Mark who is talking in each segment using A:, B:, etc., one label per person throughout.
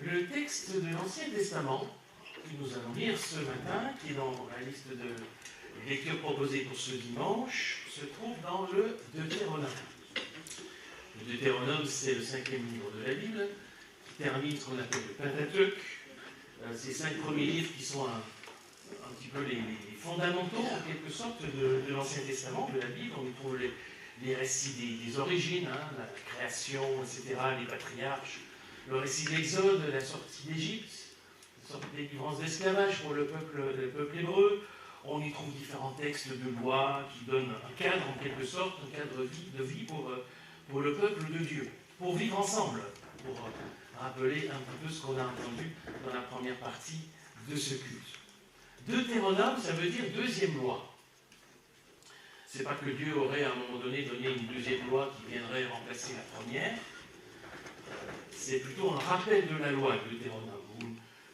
A: Le texte de l'Ancien Testament que nous allons lire ce matin, qui est dans la liste de lectures proposées pour ce dimanche, se trouve dans le Deutéronome. Le Deutéronome, c'est le 5e livre de la Bible, qui termine ce qu'on appelle le Pentateuque. Ces 5 premiers livres qui sont un petit peu les fondamentaux, en quelque sorte, de l'Ancien Testament, de la Bible. On y trouve les récits des origines, la création, etc., les patriarches, le récit de l'Exode, la sortie d'Égypte, la sortie de délivrance d'esclavage pour le peuple hébreu. On y trouve différents textes de loi qui donnent un cadre, en quelque sorte, un cadre de vie pour le peuple de Dieu, pour vivre ensemble, pour rappeler un petit peu ce qu'on a entendu dans la première partie de ce culte. Deutéronome, ça veut dire deuxième loi. C'est pas que Dieu aurait à un moment donné donné une deuxième loi qui viendrait remplacer la première. C'est plutôt un rappel de la loi, Deutéronome, ou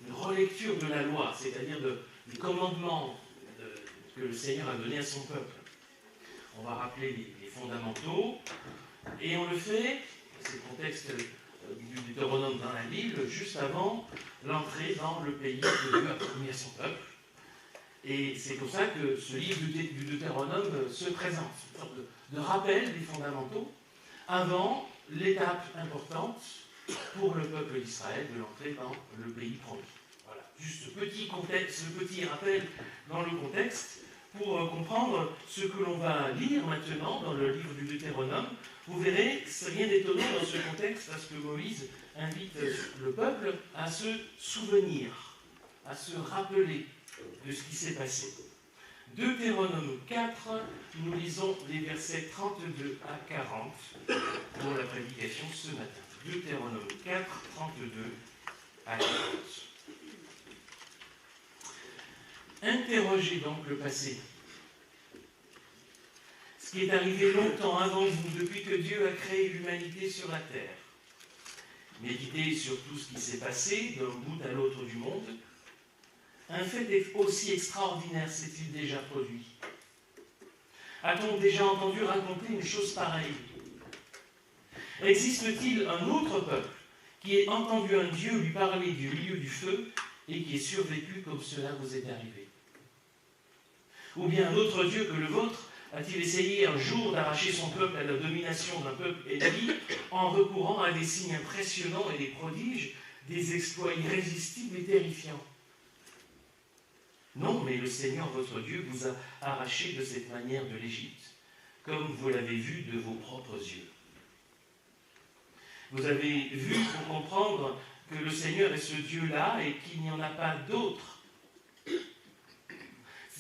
A: une relecture de la loi, c'est-à-dire du commandement que le Seigneur a donné à son peuple. On va rappeler les fondamentaux, et on le fait, c'est le contexte du Deutéronome dans la Bible, juste avant l'entrée dans le pays que Dieu a promis à son peuple. Et c'est pour ça que ce livre du Deutéronome se présente, une sorte de rappel des fondamentaux, avant l'étape importante pour le peuple d'Israël de l'entrée dans le pays promis. Voilà, juste ce petit rappel dans le contexte pour comprendre ce que l'on va lire maintenant dans le livre du Deutéronome. Vous verrez, c'est rien d'étonnant dans ce contexte parce que Moïse invite le peuple à se souvenir, à se rappeler de ce qui s'est passé. Deutéronome 4, nous lisons les versets 32 à 40 pour la prédication ce matin. Deutéronome 4, 32 à 40. Interrogez donc le passé. Ce qui est arrivé longtemps avant vous, depuis que Dieu a créé l'humanité sur la terre. Méditez sur tout ce qui s'est passé d'un bout à l'autre du monde. Un fait aussi extraordinaire s'est-il déjà produit? A-t-on déjà entendu raconter une chose pareille? Existe-t-il un autre peuple qui ait entendu un Dieu lui parler du milieu du feu et qui ait survécu comme cela vous est arrivé? Ou bien un autre Dieu que le vôtre a-t-il essayé un jour d'arracher son peuple à la domination d'un peuple ennemi en recourant à des signes impressionnants et des prodiges, des exploits irrésistibles et terrifiants? Non, mais le Seigneur votre Dieu vous a arraché de cette manière de l'Égypte, comme vous l'avez vu de vos propres yeux. Vous avez vu pour comprendre que le Seigneur est ce Dieu-là et qu'il n'y en a pas d'autre.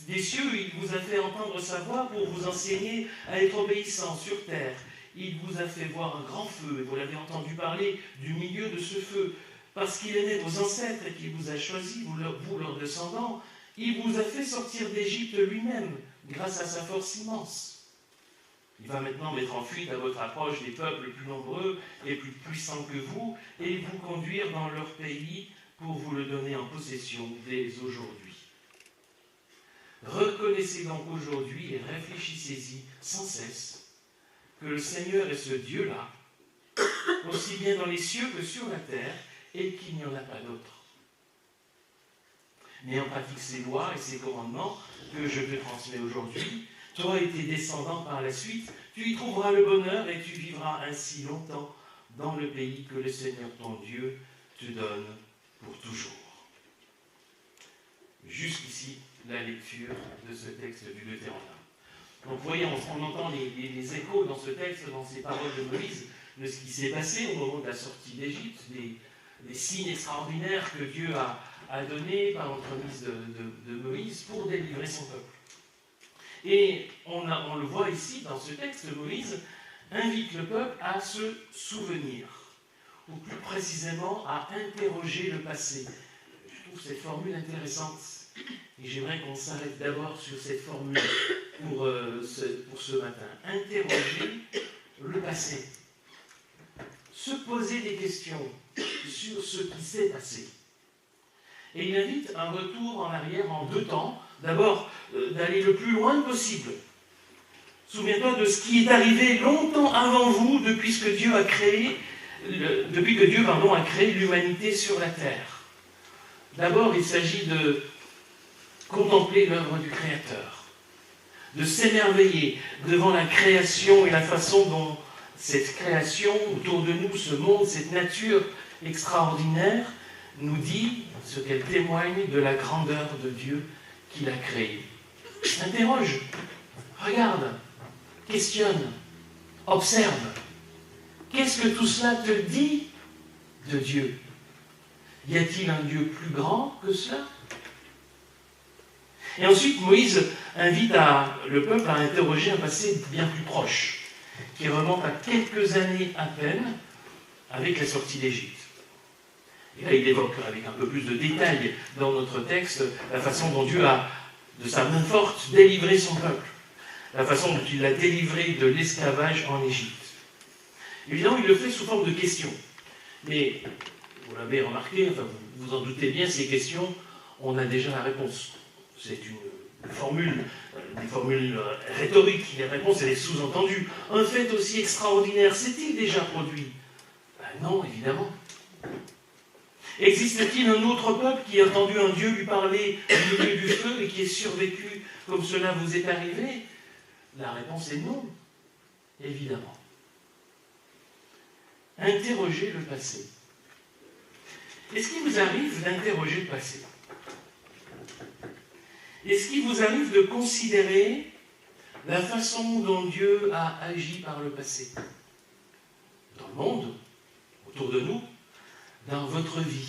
A: Des cieux, il vous a fait entendre sa voix pour vous enseigner à être obéissant sur terre. Il vous a fait voir un grand feu et vous l'avez entendu parler du milieu de ce feu. Parce qu'il aimait vos ancêtres et qu'il vous a choisis, vous leurs descendants, il vous a fait sortir d'Égypte lui-même, grâce à sa force immense. Il va maintenant mettre en fuite à votre approche des peuples plus nombreux et plus puissants que vous, et vous conduire dans leur pays pour vous le donner en possession dès aujourd'hui. Reconnaissez donc aujourd'hui et réfléchissez-y sans cesse que le Seigneur est ce Dieu-là, aussi bien dans les cieux que sur la terre, et qu'il n'y en a pas d'autre. Mets en pratique ces lois et ces commandements que je te transmets aujourd'hui. Toi et tes descendants par la suite, tu y trouveras le bonheur et tu vivras ainsi longtemps dans le pays que le Seigneur ton Dieu te donne pour toujours. Jusqu'ici, la lecture de ce texte du Deutéronome. Donc vous voyez, on entend les échos dans ce texte, dans ces paroles de Moïse, de ce qui s'est passé au moment de la sortie d'Égypte, des signes extraordinaires que Dieu a donnés par l'entremise de Moïse pour délivrer son peuple. Et on le voit ici, dans ce texte, Moïse invite le peuple à se souvenir, ou plus précisément à interroger le passé. Je trouve cette formule intéressante, et j'aimerais qu'on s'arrête d'abord sur cette formule pour ce matin. Interroger le passé. Se poser des questions sur ce qui s'est passé. Et il invite un retour en arrière en 2 temps. D'abord, d'aller le plus loin possible. Souviens-toi de ce qui est arrivé longtemps avant vous, depuis ce que Dieu a créé depuis que Dieu a créé l'humanité sur la terre. D'abord, il s'agit de contempler l'œuvre du Créateur, de s'émerveiller devant la création et la façon dont cette création autour de nous, ce monde, cette nature extraordinaire, nous dit ce qu'elle témoigne de la grandeur de Dieu qu'il a créé. Interroge, regarde, questionne, observe. Qu'est-ce que tout cela te dit de Dieu? Y a-t-il un Dieu plus grand que cela? Et ensuite, Moïse invite le peuple à interroger un passé bien plus proche, qui remonte à quelques années à peine avec la sortie d'Égypte. Et là, il évoque avec un peu plus de détails dans notre texte la façon dont Dieu a, de sa main forte, délivré son peuple, la façon dont il l'a délivré de l'esclavage en Égypte. Évidemment, il le fait sous forme de questions. Mais, vous l'avez remarqué, enfin, vous en doutez bien, ces questions, on a déjà la réponse. C'est une formule, des formules rhétoriques. La réponse, elle est sous-entendue. Un fait aussi extraordinaire, s'est-il déjà produit? Ben non, évidemment. Existe-t-il un autre peuple qui a entendu un Dieu lui parler au milieu du feu et qui est survécu comme cela vous est arrivé? La réponse est non, évidemment. Interrogez le passé. Est-ce qu'il vous arrive d'interroger le passé? Est-ce qu'il vous arrive de considérer la façon dont Dieu a agi par le passé? Dans le monde, autour de nous, dans votre vie.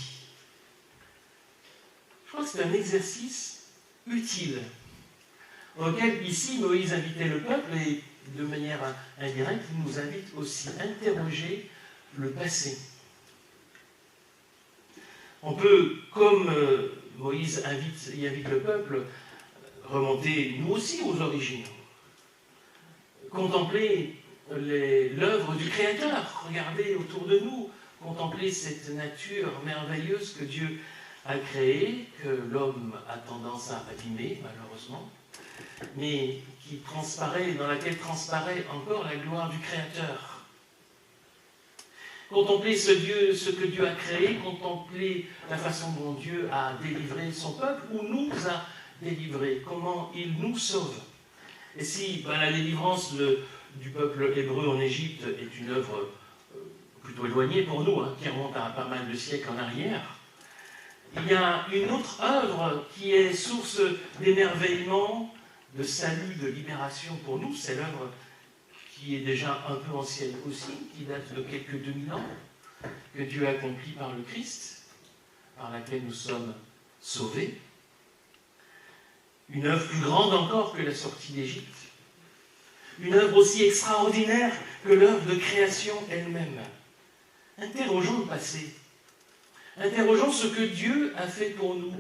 A: Je crois que c'est un exercice utile, auquel ici Moïse invitait le peuple et de manière indirecte, il nous invite aussi à interroger le passé. On peut, comme Moïse invite le peuple, remonter nous aussi aux origines, contempler l'œuvre du Créateur, regarder autour de nous, contempler cette nature merveilleuse que Dieu a créée, que l'homme a tendance à abîmer, malheureusement, mais dans laquelle transparaît encore la gloire du Créateur. Contempler ce que Dieu a créé, contempler la façon dont Dieu a délivré son peuple, ou nous a délivrés, comment il nous sauve. Et si la délivrance du peuple hébreu en Égypte est une œuvre plutôt éloignée pour nous, qui remonte à pas mal de siècles en arrière, il y a une autre œuvre qui est source d'émerveillement, de salut, de libération pour nous. C'est l'œuvre qui est déjà un peu ancienne aussi, qui date de quelques 2000 ans, que Dieu a accompli par le Christ, par laquelle nous sommes sauvés. Une œuvre plus grande encore que la sortie d'Égypte. Une œuvre aussi extraordinaire que l'œuvre de création elle-même. Interrogeons le passé. Interrogeons ce que Dieu a fait pour nous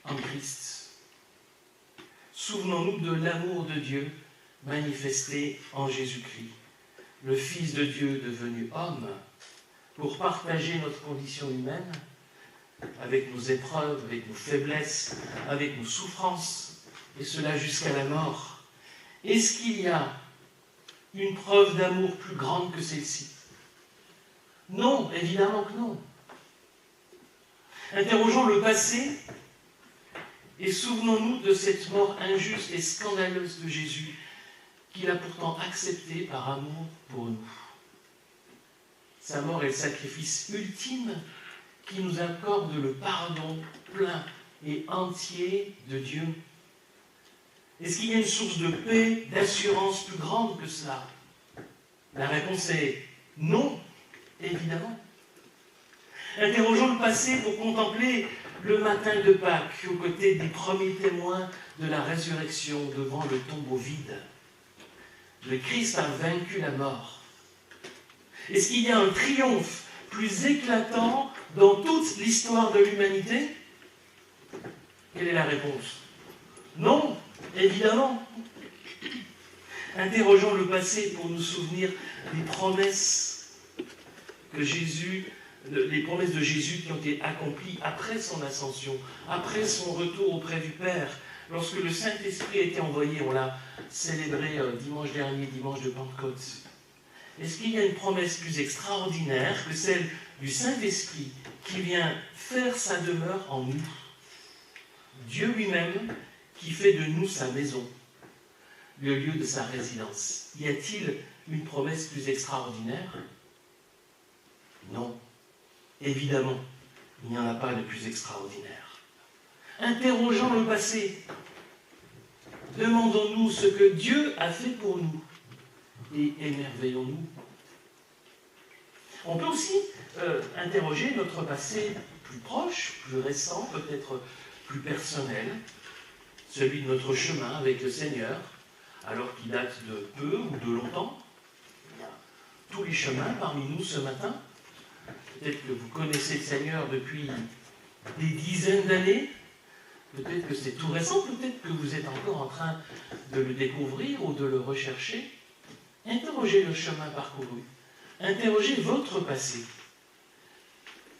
A: en Christ. Souvenons-nous de l'amour de Dieu manifesté en Jésus-Christ, le Fils de Dieu devenu homme, pour partager notre condition humaine, avec nos épreuves, avec nos faiblesses, avec nos souffrances, et cela jusqu'à la mort. Est-ce qu'il y a une preuve d'amour plus grande que celle-ci? Non, évidemment que non. Interrogeons le passé et souvenons-nous de cette mort injuste et scandaleuse de Jésus qu'il a pourtant acceptée par amour pour nous. Sa mort est le sacrifice ultime qui nous accorde le pardon plein et entier de Dieu. Est-ce qu'il y a une source de paix, d'assurance plus grande que cela? La réponse est non, évidemment. Interrogeons le passé pour contempler le matin de Pâques, aux côtés des premiers témoins de la résurrection devant le tombeau vide. Le Christ a vaincu la mort. Est-ce qu'il y a un triomphe plus éclatant dans toute l'histoire de l'humanité? Quelle est la réponse? Non, évidemment. Interrogeons le passé pour nous souvenir des promesses de Jésus qui ont été accomplies après son ascension, après son retour auprès du Père, lorsque le Saint-Esprit a été envoyé. On l'a célébré dimanche dernier, dimanche de Pentecôte. Est-ce qu'il y a une promesse plus extraordinaire que celle du Saint-Esprit qui vient faire sa demeure en nous? Dieu lui-même qui fait de nous sa maison, le lieu de sa résidence. Y a-t-il une promesse plus extraordinaire? Non. Évidemment, il n'y en a pas de plus extraordinaire. Interrogeons le passé. Demandons-nous ce que Dieu a fait pour nous et émerveillons-nous. On peut aussi interroger notre passé plus proche, plus récent, peut-être plus personnel, celui de notre chemin avec le Seigneur, alors qu'il date de peu ou de longtemps. Il y a tous les chemins parmi nous ce matin. Peut-être que vous connaissez le Seigneur depuis des dizaines d'années. Peut-être que c'est tout récent, peut-être que vous êtes encore en train de le découvrir ou de le rechercher. Interrogez le chemin parcouru. Interrogez votre passé.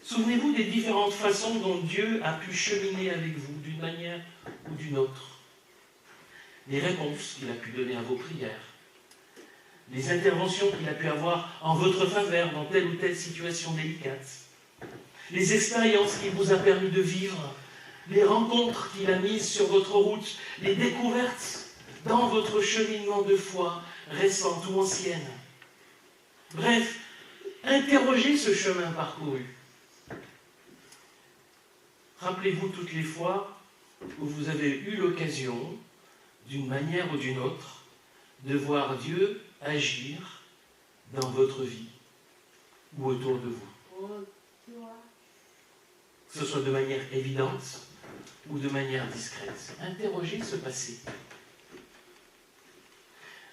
A: Souvenez-vous des différentes façons dont Dieu a pu cheminer avec vous, d'une manière ou d'une autre. Les réponses qu'il a pu donner à vos prières. Les interventions qu'il a pu avoir en votre faveur dans telle ou telle situation délicate. Les expériences qu'il vous a permis de vivre. Les rencontres qu'il a mises sur votre route. Les découvertes dans votre cheminement de foi, récente ou ancienne. Bref, interrogez ce chemin parcouru. Rappelez-vous toutes les fois où vous avez eu l'occasion, d'une manière ou d'une autre, de voir Dieu agir dans votre vie ou autour de vous. Que ce soit de manière évidente ou de manière discrète. Interrogez ce passé.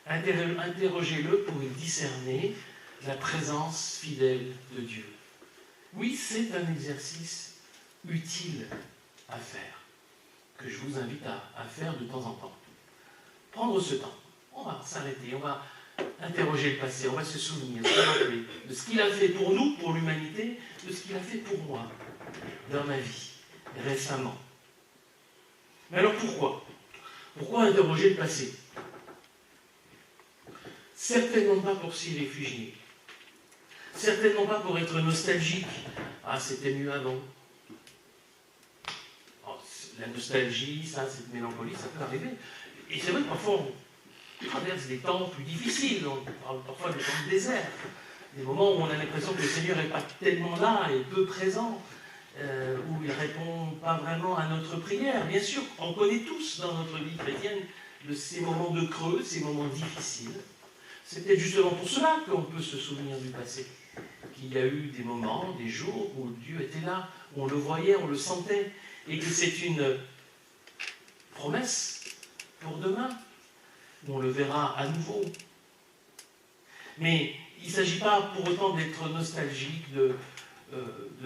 A: Interrogez-le pour y discerner la présence fidèle de Dieu. Oui, c'est un exercice utile à faire, que je vous invite à faire de temps en temps. Prendre ce temps, on va s'arrêter, on va interroger le passé, on va se souvenir, se rappeler de ce qu'il a fait pour nous, pour l'humanité, de ce qu'il a fait pour moi, dans ma vie, récemment. Mais alors pourquoi? Pourquoi interroger le passé? Certainement pas pour s'y réfugier. Certainement pas pour être nostalgique. Ah, c'était mieux avant. Oh, la nostalgie, ça, cette mélancolie, ça peut arriver. Et c'est vrai que parfois, on traverse des temps plus difficiles. On parle parfois des temps de désert. Des moments où on a l'impression que le Seigneur n'est pas tellement là et peu présent. Où il ne répond pas vraiment à notre prière. Bien sûr, on connaît tous dans notre vie chrétienne de ces moments de creux, ces moments difficiles. C'est peut-être justement pour cela qu'on peut se souvenir du passé. Qu'il y a eu des moments, des jours où Dieu était là, où on le voyait, on le sentait, et que c'est une promesse pour demain, où on le verra à nouveau. Mais il ne s'agit pas pour autant d'être nostalgique, de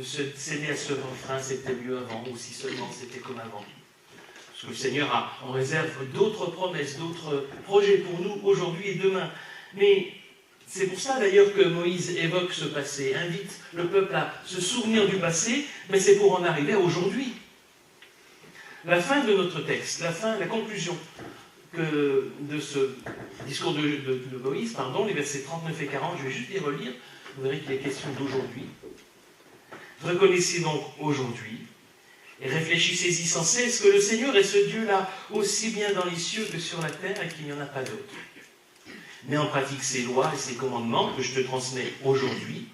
A: se céder à ce refrain, c'était mieux avant, ou si seulement c'était comme avant. Parce que le Seigneur a en réserve d'autres promesses, d'autres projets pour nous aujourd'hui et demain. Mais c'est pour ça d'ailleurs que Moïse évoque ce passé, invite le peuple à se souvenir du passé, mais c'est pour en arriver à aujourd'hui. La fin de notre texte, la conclusion de ce discours de Moïse, les versets 39 et 40, je vais juste les relire, vous verrez qu'il est question d'aujourd'hui. Reconnaissez donc aujourd'hui et réfléchissez-y sans cesse que le Seigneur est ce Dieu-là, aussi bien dans les cieux que sur la terre, et qu'il n'y en a pas d'autre. Mets en pratique ses lois et ses commandements que je te transmets aujourd'hui.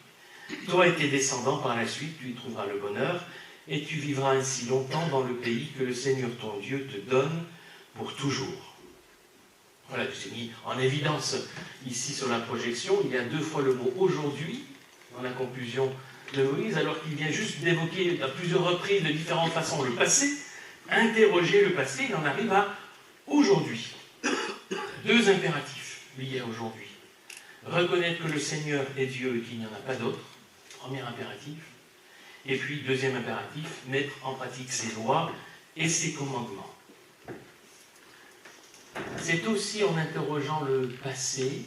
A: Toi et tes descendants par la suite, tu y trouveras le bonheur, et tu vivras ainsi longtemps dans le pays que le Seigneur ton Dieu te donne pour toujours. Voilà, je mis en évidence ici sur la projection, il y a 2 fois le mot aujourd'hui dans la conclusion de Moïse, alors qu'il vient juste d'évoquer à plusieurs reprises de différentes façons le passé. Interroger le passé, il en arrive à aujourd'hui. 2 impératifs liés à aujourd'hui. Reconnaître que le Seigneur est Dieu et qu'il n'y en a pas d'autre. Premier impératif. Et puis, 2e impératif, mettre en pratique ses lois et ses commandements. C'est aussi en interrogeant le passé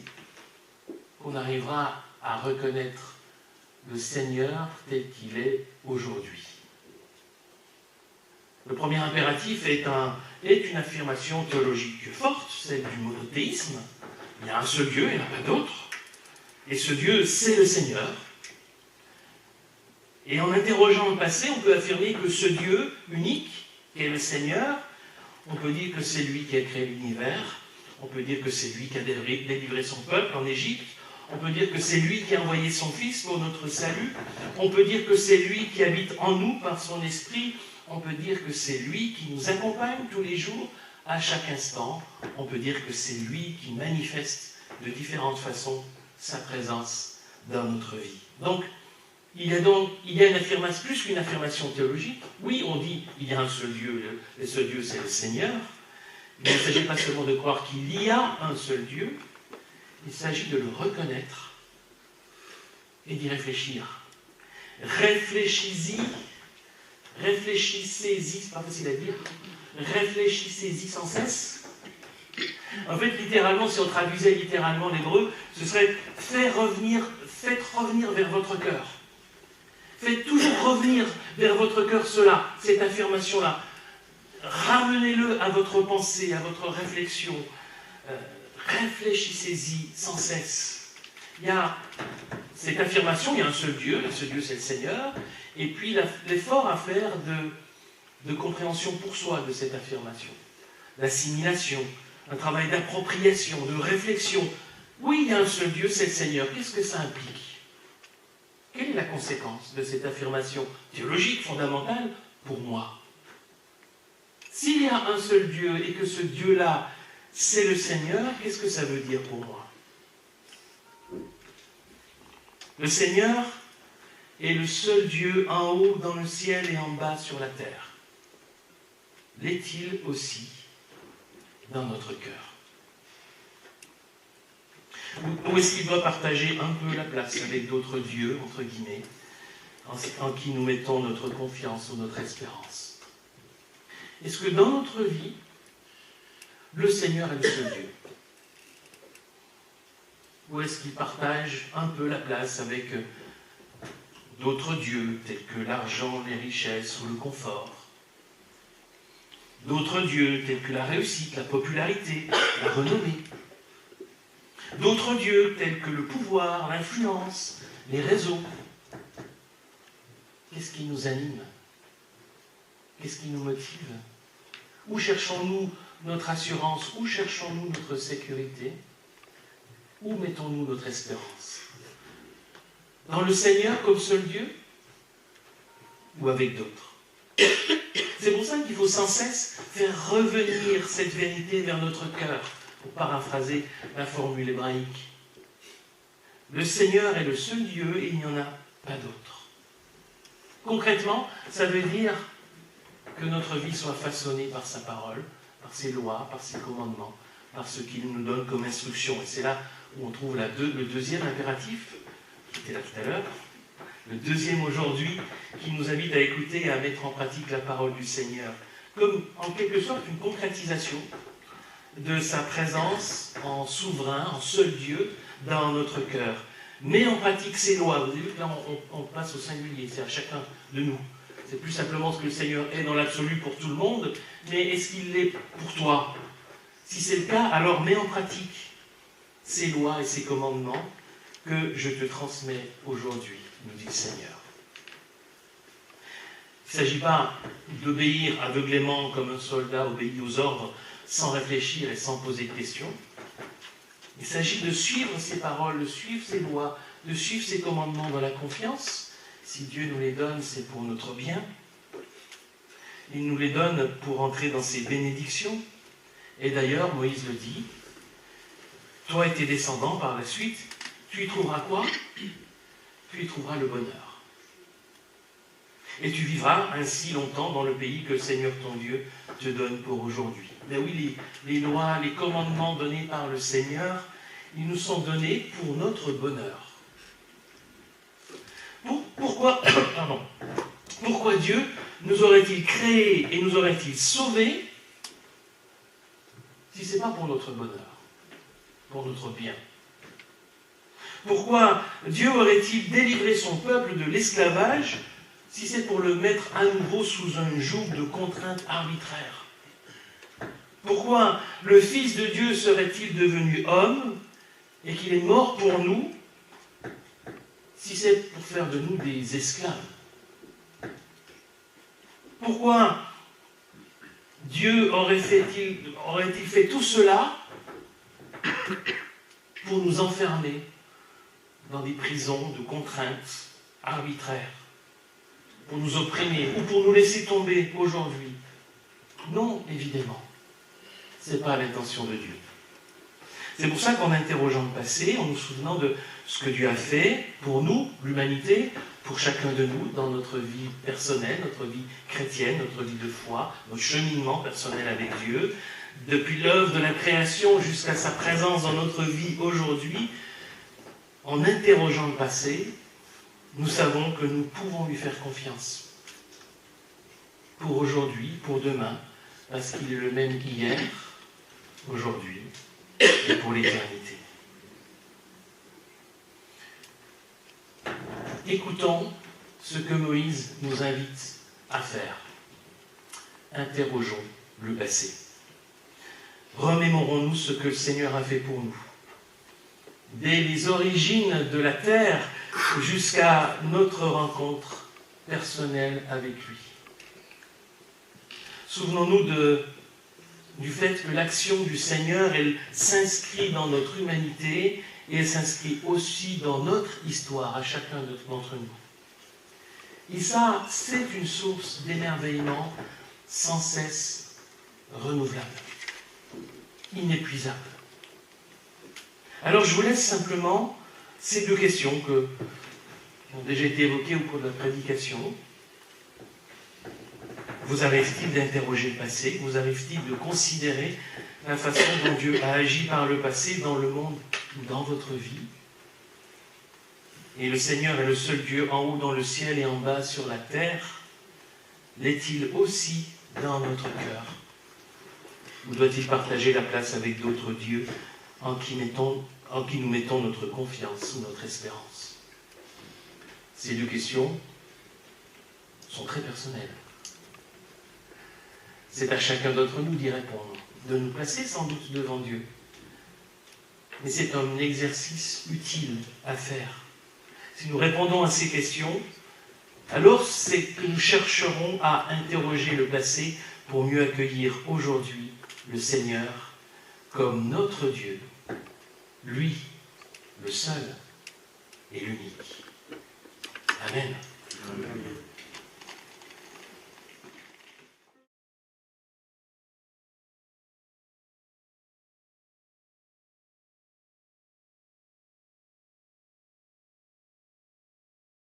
A: qu'on arrivera à reconnaître le Seigneur tel qu'il est aujourd'hui. Le premier impératif est une affirmation théologique forte, celle du monothéisme. Il y a un seul Dieu, il n'y en a pas d'autre. Et ce Dieu, c'est le Seigneur. Et en interrogeant le passé, on peut affirmer que ce Dieu unique, qui est le Seigneur, on peut dire que c'est lui qui a créé l'univers, on peut dire que c'est lui qui a délivré son peuple en Égypte, on peut dire que c'est lui qui a envoyé son Fils pour notre salut, on peut dire que c'est lui qui habite en nous par son esprit, on peut dire que c'est lui qui nous accompagne tous les jours, à chaque instant, on peut dire que c'est lui qui manifeste de différentes façons sa présence dans notre vie. Donc, il y a une affirmation, plus qu'une affirmation théologique. Oui, on dit il y a un seul Dieu, et ce Dieu c'est le Seigneur. Mais il ne s'agit pas seulement de croire qu'il y a un seul Dieu, il s'agit de le reconnaître et d'y réfléchir. Réfléchissez-y, c'est pas facile à dire, réfléchissez-y sans cesse. En fait, littéralement, si on traduisait littéralement l'hébreu, ce serait faites revenir vers votre cœur. Faites toujours revenir vers votre cœur cela, cette affirmation-là. Ramenez-le à votre pensée, à votre réflexion. Réfléchissez-y sans cesse. Il y a cette affirmation, il y a un seul Dieu, et ce Dieu c'est le Seigneur, et puis l'effort à faire de compréhension pour soi de cette affirmation. L'assimilation, un travail d'appropriation, de réflexion. Oui, il y a un seul Dieu, c'est le Seigneur. Qu'est-ce que ça implique ? Quelle est la conséquence de cette affirmation théologique fondamentale pour moi ? S'il y a un seul Dieu et que ce Dieu-là, c'est le Seigneur, qu'est-ce que ça veut dire pour moi ? Le Seigneur est le seul Dieu en haut dans le ciel et en bas sur la terre. L'est-il aussi dans notre cœur ? Ou est-ce qu'il doit partager un peu la place avec d'autres dieux, entre guillemets, en qui nous mettons notre confiance ou notre espérance ? Est-ce que dans notre vie, le Seigneur est le seul Dieu ? Ou est-ce qu'il partage un peu la place avec d'autres dieux, tels que l'argent, les richesses ou le confort ? D'autres dieux, tels que la réussite, la popularité, la renommée ? D'autres dieux tels que le pouvoir, l'influence, les réseaux. Qu'est-ce qui nous anime ? Qu'est-ce qui nous motive ? Où cherchons-nous notre assurance ? Où cherchons-nous notre sécurité ? Où mettons-nous notre espérance ? Dans le Seigneur comme seul Dieu ? Ou avec d'autres ? C'est pour ça qu'il faut sans cesse faire revenir cette vérité vers notre cœur. Pour paraphraser la formule hébraïque. Le Seigneur est le seul Dieu et il n'y en a pas d'autre. Concrètement, ça veut dire que notre vie soit façonnée par sa parole, par ses lois, par ses commandements, par ce qu'il nous donne comme instruction. Et c'est là où on trouve le deuxième impératif, qui était là tout à l'heure, le deuxième aujourd'hui, qui nous invite à écouter et à mettre en pratique la parole du Seigneur, comme en quelque sorte une concrétisation de sa présence en souverain, en seul Dieu, dans notre cœur. Mais en pratique ses lois. Vous avez vu que là, on passe au singulier, c'est à chacun de nous. C'est plus simplement ce que le Seigneur est dans l'absolu pour tout le monde, mais est-ce qu'il l'est pour toi ? Si c'est le cas, alors mets en pratique ces lois et ces commandements que je te transmets aujourd'hui, nous dit le Seigneur. Il ne s'agit pas d'obéir aveuglément comme un soldat obéit aux ordres, sans réfléchir et sans poser de questions. Il s'agit de suivre ses paroles, de suivre ses lois, de suivre ses commandements dans la confiance. Si Dieu nous les donne, c'est pour notre bien. Il nous les donne pour entrer dans ses bénédictions. Et d'ailleurs, Moïse le dit, toi et tes descendants, par la suite, tu y trouveras quoi ? Tu y trouveras le bonheur. Et tu vivras ainsi longtemps dans le pays que le Seigneur ton Dieu te donne pour aujourd'hui. Ben oui, les lois, les commandements donnés par le Seigneur, ils nous sont donnés pour notre bonheur. Pourquoi Dieu nous aurait-il créés et nous aurait-il sauvés si ce n'est pas pour notre bonheur, pour notre bien ? Pourquoi Dieu aurait-il délivré son peuple de l'esclavage si c'est pour le mettre à nouveau sous un joug de contraintes arbitraires? Pourquoi le Fils de Dieu serait-il devenu homme et qu'il est mort pour nous si c'est pour faire de nous des esclaves? Pourquoi Dieu aurait-il fait tout cela pour nous enfermer dans des prisons de contraintes arbitraires, pour nous opprimer ou pour nous laisser tomber aujourd'hui? Non, évidemment. Ce n'est pas l'intention de Dieu. C'est pour ça qu'en interrogeant le passé, en nous souvenant de ce que Dieu a fait pour nous, l'humanité, pour chacun de nous, dans notre vie personnelle, notre vie chrétienne, notre vie de foi, notre cheminement personnel avec Dieu, depuis l'œuvre de la création jusqu'à sa présence dans notre vie aujourd'hui, en interrogeant le passé, nous savons que nous pouvons lui faire confiance. Pour aujourd'hui, pour demain, parce qu'il est le même qu'hier, aujourd'hui et pour l'éternité. Écoutons ce que Moïse nous invite à faire. Interrogeons le passé. Remémorons-nous ce que le Seigneur a fait pour nous. Dès les origines de la terre jusqu'à notre rencontre personnelle avec lui. Souvenons-nous du fait que l'action du Seigneur, elle s'inscrit dans notre humanité et elle s'inscrit aussi dans notre histoire, à chacun d'entre nous. Et ça, c'est une source d'émerveillement sans cesse renouvelable, inépuisable. Alors je vous laisse simplement ces deux questions qui ont déjà été évoquées au cours de la prédication. Vous arrive-t-il d'interroger le passé? Vous arrive-t-il de considérer la façon dont Dieu a agi par le passé dans le monde ou dans votre vie? Et le Seigneur est le seul Dieu en haut dans le ciel et en bas sur la terre. L'est-il aussi dans notre cœur? Ou doit-il partager la place avec d'autres dieux en qui nous mettons notre confiance ou notre espérance? Ces deux questions sont très personnelles. C'est à chacun d'entre nous d'y répondre, de nous placer sans doute devant Dieu. Mais c'est un exercice utile à faire. Si nous répondons à ces questions, alors c'est que nous chercherons à interroger le passé pour mieux accueillir aujourd'hui le Seigneur comme notre Dieu, lui, le seul et l'unique. Amen. Amen.